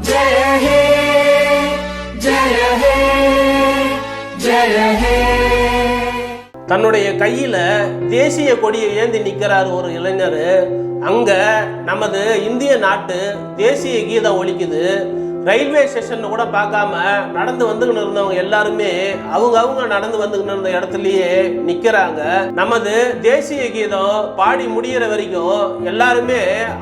जय हे जय हे जय हे। தன்னுடைய கையில தேசிய கொடியை ஏந்தி நிற்கிறார் ஒரு இளைஞர். அங்க நமது இந்திய நாட்டு தேசிய கீதம் ஒலிக்குது. ரயில்வே ஸ்டேஷன் கூட பார்க்காம நடந்து வந்துக்கிட்டு இருந்தவங்க எல்லாருமே அவங்க நடந்து வந்துக்கிட்டு இருந்த இடத்துலயே நிக்கிறாங்க. நமது தேசிய கீதம் பாடி முடிகிற வரைக்கும் எல்லாருமே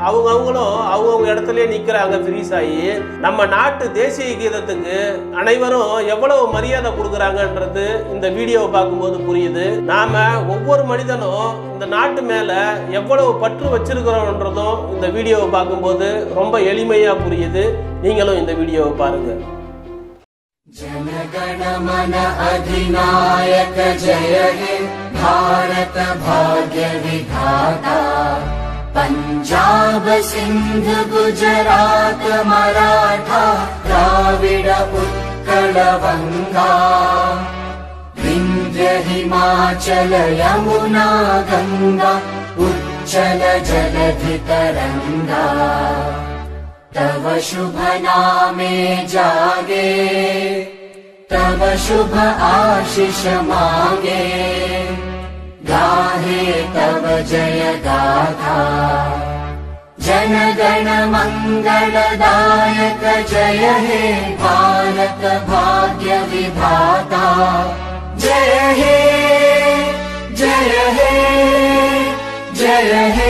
அவங்கவுங்க இடத்துலயே நிக்கிறாங்க ஃப்ரீஸ் ஆகி. நம்ம நாட்டு தேசிய கீதத்துக்கு அனைவரும் எவ்வளவு மரியாதை கொடுக்குறாங்கன்றது இந்த வீடியோவை பார்க்கும்போது புரியுது. நாம ஒவ்வொரு மனிதனும் இந்த நாட்டு மேல எவ்வளவு பற்று வச்சிருக்கிறோம்ன்றதும் இந்த வீடியோவை பார்க்கும்போது ரொம்ப எளிமையா புரியுது. நீங்களும் இந்த வீடியோவை பாருங்க. जनगण मन अधिनायक जय हे भारत भाग्य विधाता। पंजाब सिंध गुजरात मराठा द्राविड उत्कल गंगा। विंध्य हिमाचल यमुना गंगा उच्चल जलधि तरंगा। तव शुभ नामे जागे तव शुभ आशीष मांगे। गाहे तव जय गाथा जन गण मंगलदायक जय हे भारत भाग्य विधाता। जय हे जय हे जय हे।